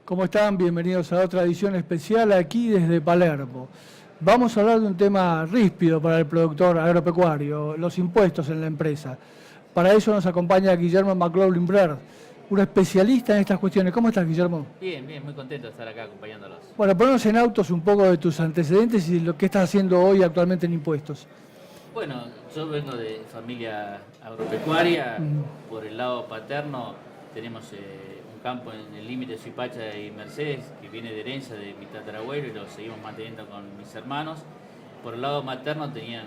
¿Cómo están? Bienvenidos a otra edición especial aquí desde Palermo. Vamos a hablar de un tema ríspido para el productor agropecuario, los impuestos en la empresa. Para eso nos acompaña Guillermo McLaughlin-Baird, un especialista en estas cuestiones. ¿Cómo estás, Guillermo? Bien, muy contento de estar acá acompañándolos. Bueno, ponnos en autos un poco de tus antecedentes y lo que estás haciendo hoy actualmente en impuestos. Bueno, yo vengo de familia agropecuaria. Por el lado paterno tenemos un campo en el límite de Suipacha y Mercedes que viene de herencia de mi tatarabuelo y lo seguimos manteniendo con mis hermanos. Por el lado materno tenían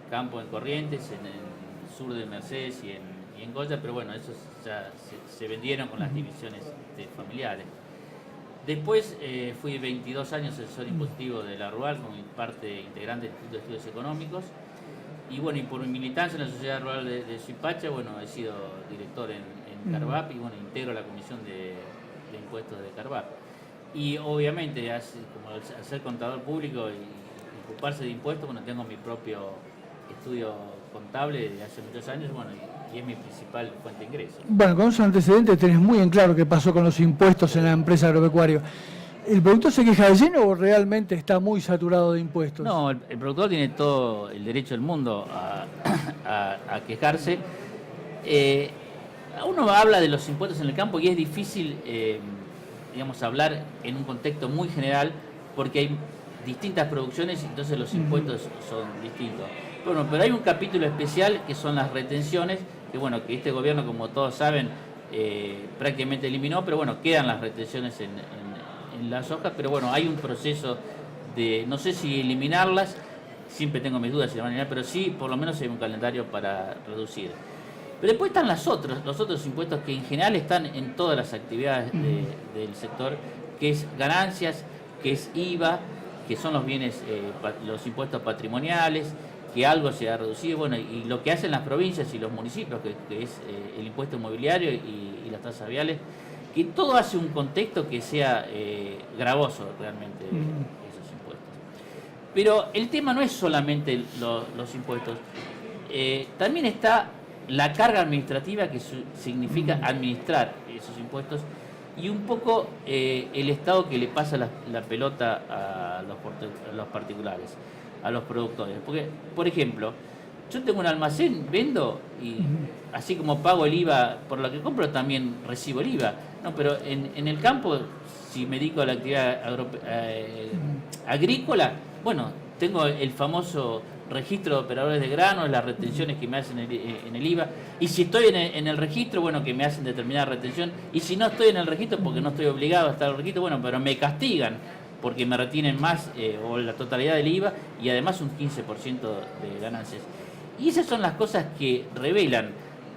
campo en Corrientes, en el sur de Mercedes y en Goya, pero bueno, esos ya se vendieron con las divisiones familiares. Después fui 22 años asesor impositivo de la Rural, como parte integrante del Instituto de Estudios Económicos. Y bueno, y por mi militancia en la Sociedad Rural de Suipacha, bueno, he sido director en Carvap y bueno, integro la comisión de impuestos de Carvap. Y obviamente, como al ser contador público y ocuparse de impuestos, bueno, tengo mi propio estudio contable de hace muchos años, bueno, y es mi principal fuente de ingresos. Bueno, con esos antecedentes tenés muy en claro qué pasó con los impuestos en la empresa agropecuaria. ¿El productor se queja de lleno o realmente está muy saturado de impuestos? No, el productor tiene todo el derecho del mundo a quejarse. Uno habla de los impuestos en el campo y es difícil, digamos, hablar en un contexto muy general porque hay distintas producciones y entonces los impuestos son distintos. Bueno, pero hay un capítulo especial que son las retenciones, que bueno, que este gobierno, como todos saben, prácticamente eliminó, pero bueno, quedan las retenciones en las hojas, pero bueno, hay un proceso de, no sé si eliminarlas, siempre tengo mis dudas si las van a eliminar, pero sí, por lo menos hay un calendario para reducir. Pero después están los otros impuestos que en general están en todas las actividades del sector, que es ganancias, que es IVA, que son los bienes, los impuestos patrimoniales, que algo se ha reducido, bueno, y lo que hacen las provincias y los municipios, que es el impuesto inmobiliario y las tasas viales, que todo hace un contexto que sea gravoso realmente esos impuestos. Pero el tema no es solamente los impuestos, también está la carga administrativa que significa administrar esos impuestos y un poco el Estado que le pasa la pelota a los particulares, a los productores. Porque, por ejemplo, yo tengo un almacén, vendo y así como pago el IVA por lo que compro, también recibo el IVA. No, pero en el campo, si me dedico a la actividad agrícola, bueno, tengo el famoso registro de operadores de granos, las retenciones que me hacen en el IVA. Y si estoy en el registro, bueno, que me hacen determinada retención. Y si no estoy en el registro, porque no estoy obligado a estar en el registro, bueno, pero me castigan porque me retienen más o la totalidad del IVA y además un 15% de ganancias. Y esas son las cosas que revelan,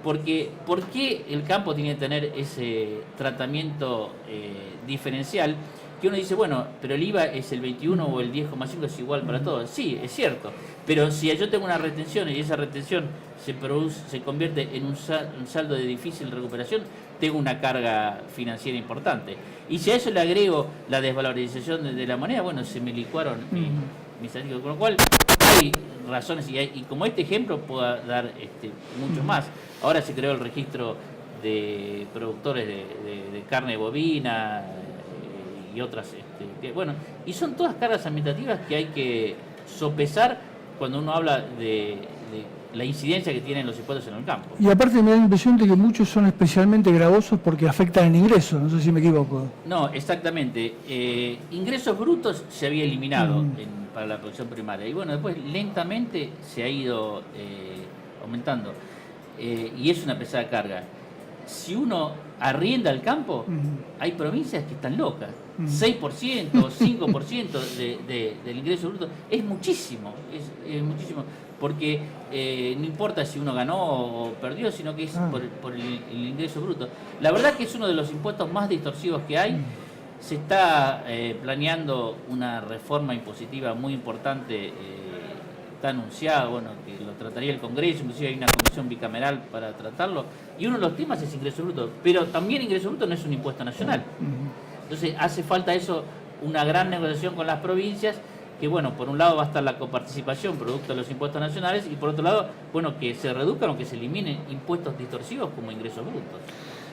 porque ¿por qué el campo tiene que tener ese tratamiento diferencial? Que uno dice, bueno, pero el IVA es el 21 o el 10,5 es igual para todos. Sí, es cierto, pero si yo tengo una retención y esa retención se convierte en un saldo de difícil recuperación, tengo una carga financiera importante. Y si a eso le agrego la desvalorización de la moneda, bueno, se me licuaron mis artículos, con lo cual hay razones y como este ejemplo puedo dar mucho más. Ahora se creó el registro de productores de carne bovina y otras, bueno, y son todas cargas administrativas que hay que sopesar cuando uno habla de la incidencia que tienen los impuestos en el campo. Y aparte me da la impresión de que muchos son especialmente gravosos porque afectan el ingreso, no sé si me equivoco. No, exactamente. Ingresos brutos se había eliminado para la producción primaria y bueno, después lentamente se ha ido aumentando y es una pesada carga. Si uno arrienda el campo, hay provincias que están locas. 6% o 5% del ingreso bruto es muchísimo, es muchísimo, porque no importa si uno ganó o perdió, sino que es por el ingreso bruto. La verdad que es uno de los impuestos más distorsivos que hay. Se está planeando una reforma impositiva muy importante, está anunciado, bueno, que lo trataría el Congreso, inclusive hay una comisión bicameral para tratarlo, y uno de los temas es ingreso bruto, pero también ingreso bruto no es un impuesto nacional. Entonces hace falta eso, una gran negociación con las provincias, que bueno, por un lado va a estar la coparticipación producto de los impuestos nacionales y por otro lado, bueno, que se reduzcan o que se eliminen impuestos distorsivos como ingresos brutos.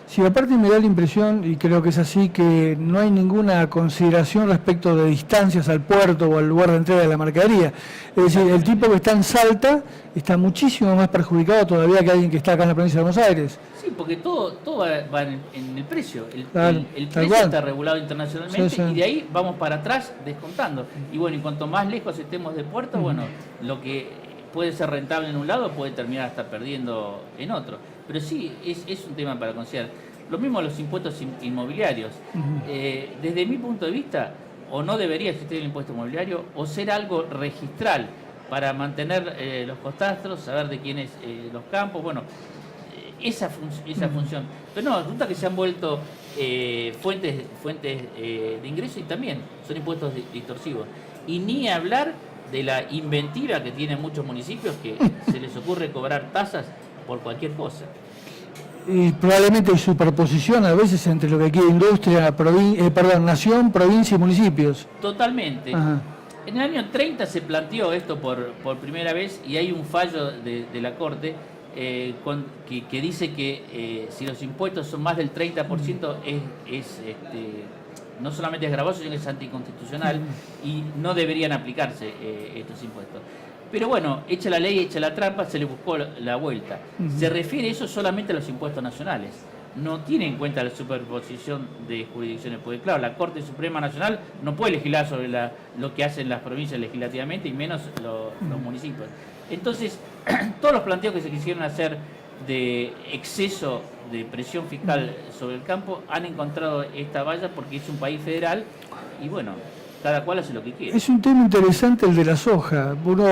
Sí, aparte me da la impresión, y creo que es así, que no hay ninguna consideración respecto de distancias al puerto o al lugar de entrega de la mercadería. Es decir, el tipo que está en Salta está muchísimo más perjudicado todavía que alguien que está acá en la provincia de Buenos Aires. Sí, porque todo va en el precio. Claro, El tal precio cual. está regulado internacionalmente Sí, sí. y de ahí vamos para atrás descontando. Y bueno, y cuanto más lejos estemos de puerto, bueno, lo que puede ser rentable en un lado puede terminar hasta perdiendo en otro. Pero sí, es un tema para considerar. Lo mismo los impuestos inmobiliarios. Desde mi punto de vista, o no debería existir el impuesto inmobiliario, o ser algo registral para mantener los catastros, saber de quién es los campos, bueno, esa función. Pero no, resulta que se han vuelto fuentes de ingreso y también son impuestos distorsivos. Y ni hablar de la inventiva que tienen muchos municipios que se les ocurre cobrar tasas por cualquier cosa. Y probablemente hay superposición a veces entre lo que quiere industria, nación, provincia y municipios. Totalmente. Ajá. En el año 30 se planteó esto por primera vez y hay un fallo de la Corte que dice que si los impuestos son más del 30% no solamente es gravoso, sino que es anticonstitucional y no deberían aplicarse estos impuestos. Pero bueno, hecha la ley, hecha la trampa, se le buscó la vuelta. Se refiere eso solamente a los impuestos nacionales. No tiene en cuenta la superposición de jurisdicciones, porque claro, la Corte Suprema Nacional no puede legislar sobre lo que hacen las provincias legislativamente y menos los municipios. Entonces, todos los planteos que se quisieron hacer de exceso de presión fiscal sobre el campo han encontrado esta valla porque es un país federal y bueno, cada cual hace lo que quiere. Es un tema interesante el de la soja. Uno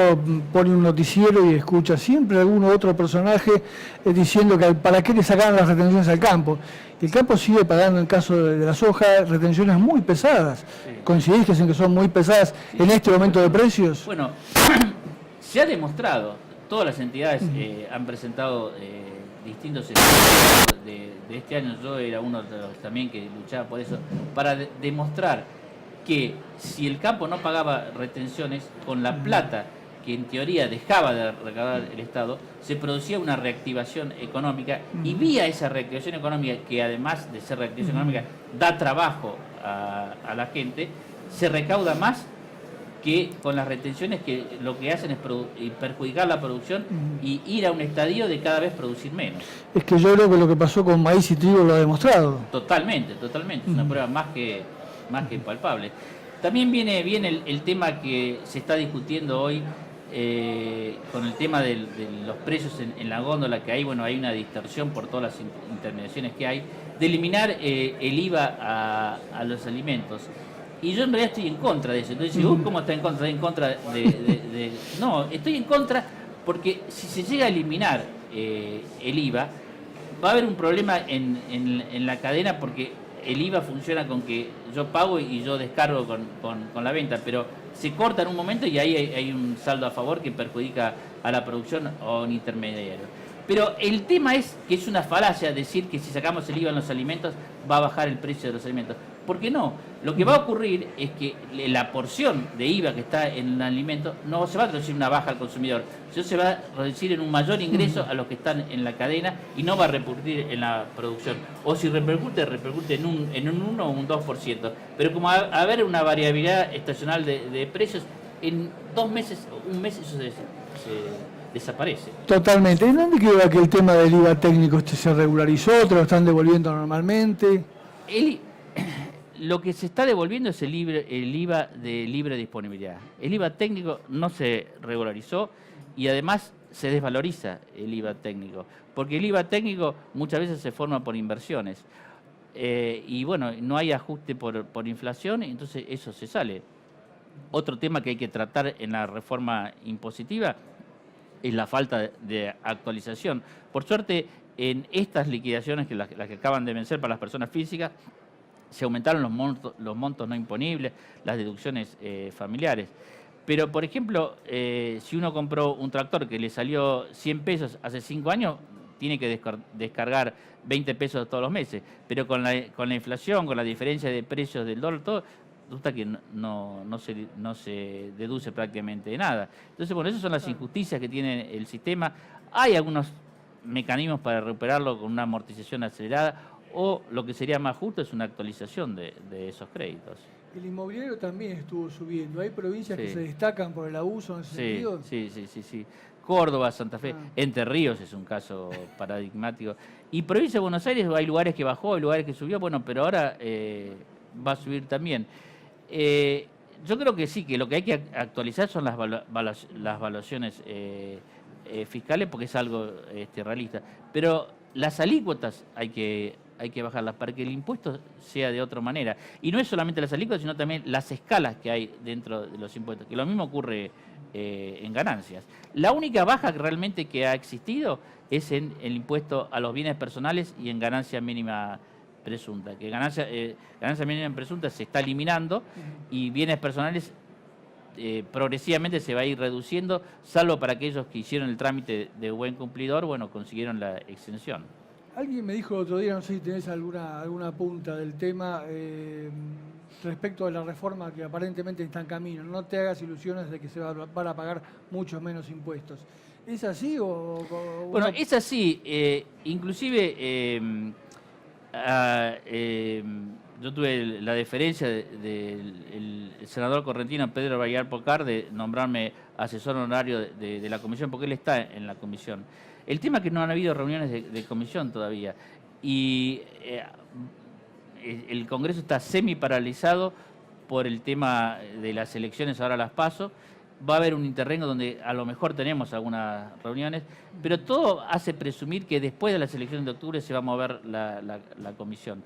pone un noticiero y escucha siempre algún otro personaje diciendo que para qué le sacaron las retenciones al campo. El campo sigue pagando, en caso de la soja, retenciones muy pesadas. Sí. ¿Coincidís en que son muy pesadas en este momento de precios? Bueno, se ha demostrado, todas las entidades han presentado distintos estudios de este año, yo era uno de los también que luchaba por eso, para demostrar que si el campo no pagaba retenciones, con la plata que en teoría dejaba de recaudar el Estado, se producía una reactivación económica y vía esa reactivación económica, que además de ser reactivación económica da trabajo a la gente, se recauda más que con las retenciones, que lo que hacen es perjudicar la producción y ir a un estadio de cada vez producir menos. Es que yo creo que lo que pasó con maíz y trigo lo ha demostrado. Totalmente, es una prueba más que palpable. También viene el tema que se está discutiendo hoy con el tema de los precios en la góndola, que hay, bueno, hay una distorsión por todas las intermediaciones que hay, de eliminar el IVA a los alimentos. Y yo en realidad estoy en contra de eso. Entonces, ¿cómo está en contra? Estoy en contra No, estoy en contra porque si se llega a eliminar el IVA, va a haber un problema en la cadena, porque el IVA funciona con que yo pago y yo descargo con la venta, pero se corta en un momento y ahí hay un saldo a favor que perjudica a la producción o a un intermediario. Pero el tema es que es una falacia decir que si sacamos el IVA en los alimentos va a bajar el precio de los alimentos. ¿Por qué no? Lo que va a ocurrir es que la porción de IVA que está en el alimento no se va a traducir en una baja al consumidor, sino se va a reducir en un mayor ingreso a los que están en la cadena y no va a repercutir en la producción. O si repercute en un 1 o un 2%. Pero como va a haber una variabilidad estacional de precios, en 2 meses, un mes eso se desaparece. Totalmente. ¿En dónde quedó aquel tema del IVA técnico? ¿Se regularizó? ¿Te lo están devolviendo normalmente? Lo que se está devolviendo es el IVA de libre disponibilidad. El IVA técnico no se regularizó y además se desvaloriza el IVA técnico, porque el IVA técnico muchas veces se forma por inversiones y bueno, no hay ajuste por inflación, entonces eso se sale. Otro tema que hay que tratar en la reforma impositiva es la falta de actualización. Por suerte, en estas liquidaciones, las que acaban de vencer para las personas físicas, se aumentaron los montos no imponibles, las deducciones familiares. Pero, por ejemplo, si uno compró un tractor que le salió 100 pesos hace 5 años, tiene que descargar 20 pesos todos los meses. Pero con la inflación, con la diferencia de precios del dólar, todo, resulta que no se deduce prácticamente de nada. Entonces, bueno, esas son las injusticias que tiene el sistema. Hay algunos mecanismos para recuperarlo con una amortización acelerada o lo que sería más justo es una actualización de esos créditos. El inmobiliario también estuvo subiendo. ¿Hay provincias que Sí. se destacan por el abuso en ese sentido? Sí. Córdoba, Santa Fe, Entre Ríos es un caso paradigmático. Y provincia de Buenos Aires hay lugares que bajó, hay lugares que subió, bueno, pero ahora va a subir también. Yo creo que sí, que lo que hay que actualizar son las valuaciones fiscales, porque es algo realista. Pero las alícuotas hay que bajarlas para que el impuesto sea de otra manera. Y no es solamente las alícuotas, sino también las escalas que hay dentro de los impuestos, que lo mismo ocurre en ganancias. La única baja que realmente que ha existido es en el impuesto a los bienes personales y en ganancia mínima presunta, que ganancia mínima presunta se está eliminando y bienes personales progresivamente se va a ir reduciendo, salvo para aquellos que hicieron el trámite de buen cumplidor, bueno, consiguieron la exención. Alguien me dijo el otro día, no sé si tenés alguna punta del tema, respecto a la reforma que aparentemente está en camino. No te hagas ilusiones de que se van a pagar muchos menos impuestos. ¿Es así o...? Bueno, es así. Inclusive, yo tuve la deferencia del senador correntino Pedro Bayar Pocar de nombrarme asesor honorario de la comisión, porque él está en la comisión. El tema es que no han habido reuniones de comisión todavía y el Congreso está semi paralizado por el tema de las elecciones, ahora las PASO. Va a haber un interregno donde a lo mejor tenemos algunas reuniones, pero todo hace presumir que después de las elecciones de octubre se va a mover la comisión.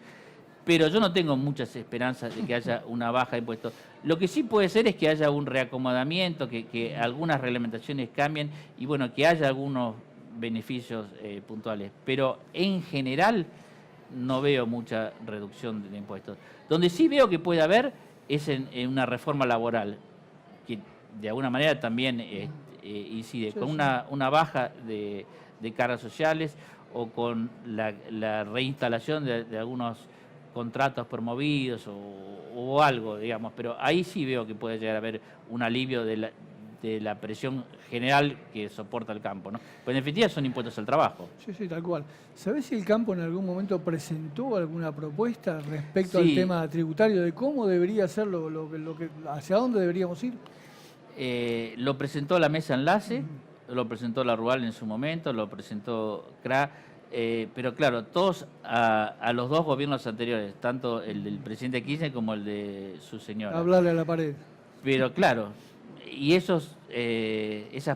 Pero yo no tengo muchas esperanzas de que haya una baja de impuestos. Lo que sí puede ser es que haya un reacomodamiento, que algunas reglamentaciones cambien y bueno, que haya algunos beneficios puntuales. Pero en general no veo mucha reducción de impuestos. Donde sí veo que puede haber es en una reforma laboral, que de alguna manera también incide, con una baja de cargas sociales o con la reinstalación de algunos contratos promovidos o algo, digamos, pero ahí sí veo que puede llegar a haber un alivio de la presión general que soporta el campo, ¿no? Pues en definitiva son impuestos al trabajo. Sí, tal cual. ¿Sabés si el campo en algún momento presentó alguna propuesta respecto al tema tributario de cómo debería ser hacia dónde deberíamos ir? Lo presentó la Mesa Enlace, lo presentó la Rural en su momento, lo presentó CRA, pero claro, todos a los dos gobiernos anteriores, tanto el del presidente Kirchner como el de su señora. Hablarle a la pared. Pero claro, y esas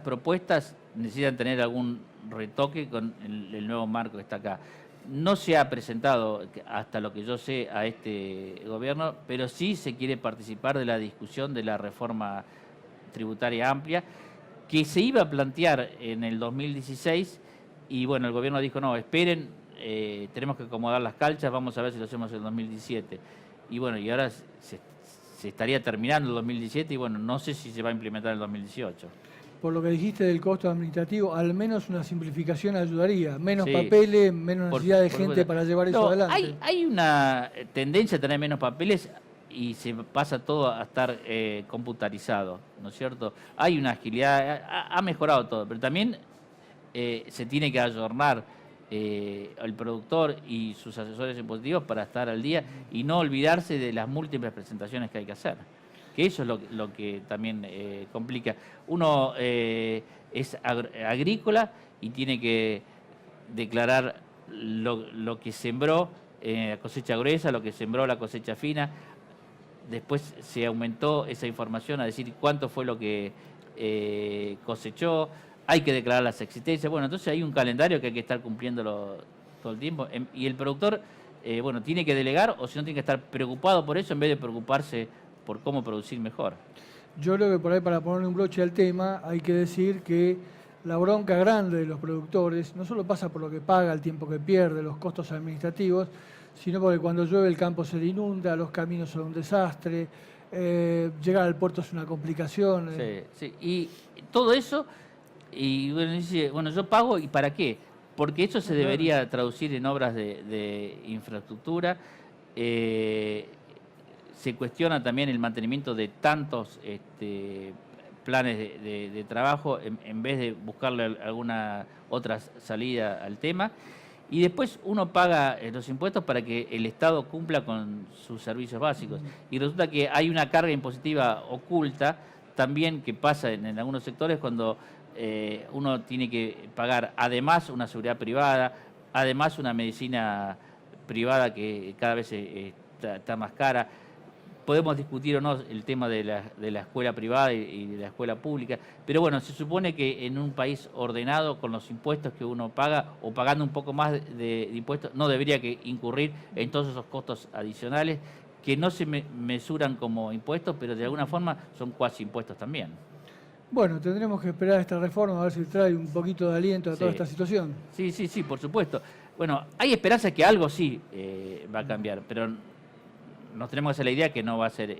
propuestas necesitan tener algún retoque con el nuevo marco que está acá. No se ha presentado, hasta lo que yo sé, a este gobierno, pero sí se quiere participar de la discusión de la reforma tributaria amplia, que se iba a plantear en el 2016, y bueno, el gobierno dijo, no, esperen, tenemos que acomodar las calchas, vamos a ver si lo hacemos en el 2017. Y bueno, y ahora se estaría terminando el 2017 y bueno, no sé si se va a implementar en el 2018. Por lo que dijiste del costo administrativo, al menos una simplificación ayudaría. Menos papeles, menos necesidad de gente para llevar eso adelante. Hay una tendencia a tener menos papeles y se pasa todo a estar computarizado, ¿no es cierto? Hay una agilidad, ha mejorado todo, pero también se tiene que ayornar el productor y sus asesores impositivos para estar al día y no olvidarse de las múltiples presentaciones que hay que hacer. Que eso es lo que también complica. Uno es agrícola y tiene que declarar lo que sembró la cosecha gruesa, lo que sembró la cosecha fina. Después se aumentó esa información a decir cuánto fue lo que cosechó. Hay que declarar las existencias. Bueno, entonces hay un calendario que hay que estar cumpliéndolo todo el tiempo. Y el productor, bueno, tiene que delegar o si no tiene que estar preocupado por eso en vez de preocuparse por cómo producir mejor. Yo creo que por ahí, para ponerle un broche al tema, hay que decir que la bronca grande de los productores no solo pasa por lo que paga, el tiempo que pierde, los costos administrativos, sino porque cuando llueve el campo se le inunda, los caminos son un desastre, llegar al puerto es una complicación. Sí. Y todo eso, y bueno, dice, bueno, yo pago, ¿y para qué? Porque eso se debería traducir en obras de infraestructura. Se cuestiona también el mantenimiento de tantos planes de trabajo en vez de buscarle alguna otra salida al tema. y después uno paga los impuestos para que el Estado cumpla con sus servicios básicos. Y resulta que hay una carga impositiva oculta también que pasa en algunos sectores cuando uno tiene que pagar además una seguridad privada, además una medicina privada que cada vez está más cara. Podemos discutir o no el tema de la escuela privada y de la escuela pública, pero bueno, se supone que en un país ordenado, con los impuestos que uno paga, o pagando un poco más de impuestos, no debería que incurrir en todos esos costos adicionales que no se mesuran como impuestos, pero de alguna forma son cuasi impuestos también. Bueno, tendremos que esperar esta reforma a ver si trae un poquito de aliento a toda esta situación. Sí, por supuesto. Bueno, hay esperanza que algo sí va a cambiar, pero nos tenemos que hacer la idea que no va a ser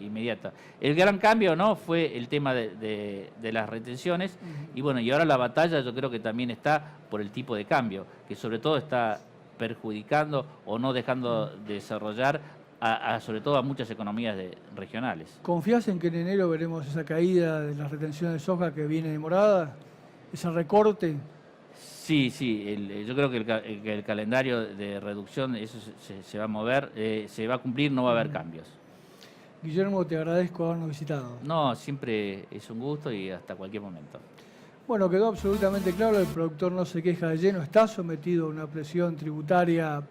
inmediata. El gran cambio, ¿no?, fue el tema de las retenciones, y bueno, y ahora la batalla yo creo que también está por el tipo de cambio, que sobre todo está perjudicando o no dejando de desarrollar sobre todo a muchas economías regionales. ¿Confías en que en enero veremos esa caída de las retenciones de soja que viene demorada? ¿Ese recorte? Sí, yo creo que el calendario de reducción eso se va a mover, se va a cumplir, no va a haber cambios. Guillermo, te agradezco habernos visitado. No, siempre es un gusto y hasta cualquier momento. Bueno, quedó absolutamente claro, el productor no se queja de lleno, está sometido a una presión tributaria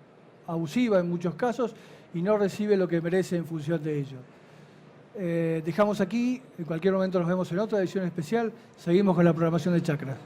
abusiva en muchos casos y no recibe lo que merece en función de ello. Dejamos aquí, en cualquier momento nos vemos en otra edición especial, seguimos con la programación de Chacra.